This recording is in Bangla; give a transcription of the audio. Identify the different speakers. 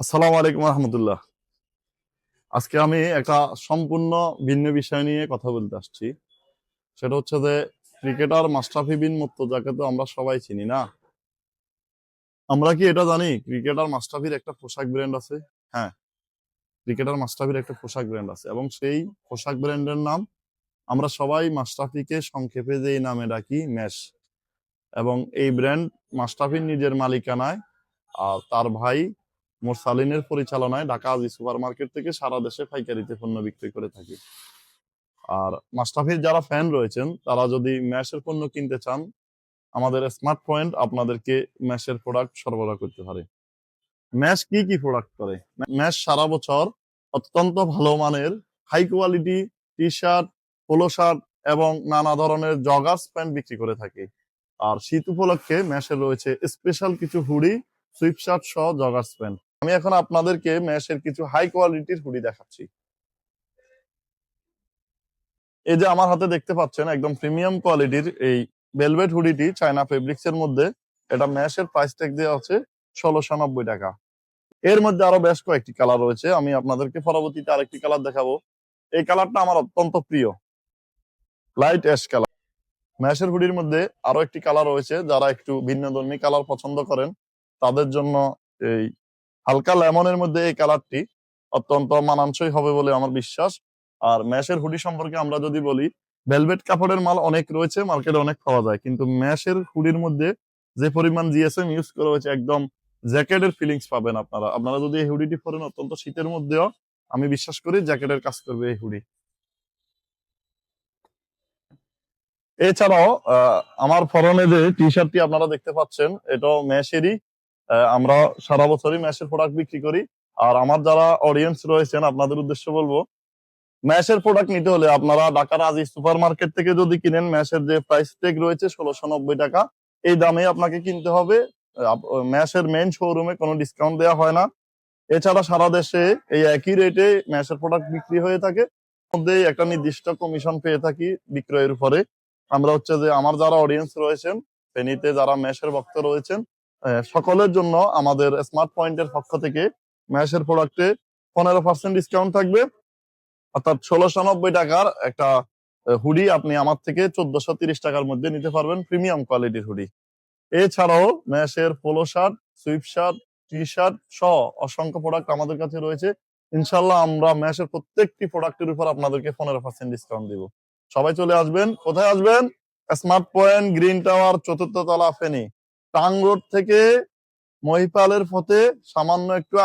Speaker 1: আসসালামু আলাইকুম রহমতুল্লাহ। আজকে আমি একটা সম্পূর্ণ ভিন্ন বিষয় নিয়ে কথা বলতে আসছি। সেটা হচ্ছে যে ক্রিকেটার মাশরাফি বিন মুর্তজাকে তো আমরা সবাই চিনি না। আমরা কি এটা জানি ক্রিকেটার মাশরাফির একটা পোশাক ব্র্যান্ড আছে? হ্যাঁ, ক্রিকেটার মাশরাফির একটা পোশাক ব্র্যান্ড আছে এবং সেই পোশাক ব্র্যান্ডের নাম আমরা সবাই মাশরাফিকে সংক্ষেপে যে নামে ডাকি ম্যাশ। এবং এই ব্র্যান্ড মাশরাফির নিজের মালিকানায় আর তার ভাই মোরসালিনের পরিচালনায় ঢাকা আজি সুপার মার্কেট থেকে সারা দেশে পাইকারিতে পণ্য বিক্রি করে থাকি। আর মাশরাফির যারা ফ্যান রয়েছেন তারা যদি ম্যাশের পণ্য কিনতে চান, আমাদের স্মার্ট পয়েন্ট আপনাদেরকে ম্যাশের প্রোডাক্ট সরবরাহ করতে পারে। ম্যাশ কি কি প্রোডাক্ট করে? ম্যাশ সারা বছর অত্যন্ত ভালো মানের high quality T shirt, polo shirt এবং নানা ধরনের জগার্স প্যান্ট বিক্রি করে থাকে। আর শীত উপলক্ষে ম্যাশের রয়েছে স্পেশাল কিছু হুডি, সুইপ শার্ট সহ জগার্স প্যান্ট। আমি এখন আপনাদেরকে ম্যাশের কিছু হাই কোয়ালিটির হুডি দেখাচ্ছি। এই যে আমার হাতে দেখতে পাচ্ছেন একদম প্রিমিয়াম কোয়ালিটির এই ভেলভেট হুডিটি চায়না ফেব্রিক্স এর মধ্যে। এটা ম্যাশের প্রাইস ট্যাগ দেওয়া আছে ১৬৯০ টাকা। এর মধ্যে আরো বেশ কয়েকটি কালার রয়েছে, আমি আপনাদেরকে পরবর্তীতে আরেকটি কালার দেখাবো। এই কালারটা আমার অত্যন্ত প্রিয়, লাইট অ্যাশ কালার। ম্যাশের হুডির মধ্যে আরো একটি কালার রয়েছে, যারা একটু ভিন্নধর্মী কালার পছন্দ করেন তাদের জন্য এই হালকা লেমনের মধ্যে এই কালারটি অত্যন্ত মানানসই হবে বলে আমার বিশ্বাস। আর ম্যাশের হুডি সম্পর্কে আমরা যদি বলি, ভেলভেট কাপড়ের মাল অনেক রয়েছে, মার্কেটে অনেক পাওয়া যায়, কিন্তু ম্যাশের হুডির মধ্যে যে পরিমাণ জিএসএম ইউজ করা হয়েছে একদম জ্যাকেটের ফিলিংস পাবেন আপনারা। আপনারা যদি এই হুডিটি পরেন অত্যন্ত শীতের মধ্যেও আমি বিশ্বাস করি জ্যাকেটের কাজ করবে এই হুডি। এছাড়াও আমার পরনে যে টি শার্টটি আপনারা দেখতে পাচ্ছেন এটাও ম্যাশেরই। আমরা সারা বছরই ম্যাশের প্রোডাক্ট বিক্রি করি। আর আমার যারা অডিয়েন্স রয়েছেন আপনাদের উদ্দেশ্যে বলবো, ম্যাশের প্রোডাক্ট নিতে হলে আপনারা ঢাকার আজি সুপার মার্কেট থেকে যদি কিনেন, ম্যাশের যে প্রাইস ট্যাগ রয়েছে ১৬৯০ টাকা, এই দামে আপনাকে কিনতে হবে। ম্যাশের মেইন শোরুমে কোনো ডিসকাউন্ট দেওয়া হয় না। এছাড়া সারা দেশে এই একই রেটে ম্যাশের প্রোডাক্ট বিক্রি হয়ে থাকে, মধ্যে একটা নির্দিষ্ট কমিশন পেয়ে থাকি বিক্রয়ের উপরে। আমরা হচ্ছে যে আমার যারা অডিয়েন্স রয়েছেন, ফেনীতে যারা ম্যাশের ভক্ত রয়েছেন, সকলের জন্য আমাদের স্মার্ট পয়েন্টের পক্ষ থেকে ম্যাশের প্রোডাক্টে 15% ডিসকাউন্ট থাকবে। অর্থাৎ ১৬৯০ টাকার একটা হুডি আপনি আমার থেকে ১৪৩০ টাকার মধ্যে নিতে পারবেন, প্রিমিয়াম কোয়ালিটির হুডি। এছাড়াও ম্যাশের polo shirt, sweat shirt, T shirt সহ অসংখ্য প্রোডাক্ট আমাদের কাছে রয়েছে। ইনশাল্লাহ আমরা ম্যাশের প্রত্যেকটি প্রোডাক্টের উপর আপনাদেরকে 15% ডিসকাউন্ট দিব। সবাই চলে আসবেন। কোথায় আসবেন? স্মার্ট পয়েন্ট, গ্রিন টাওয়ার, ৪র্থ তলা, ফেনী। টাং রোড থেকে মহিপালের পথে সামান্য একটু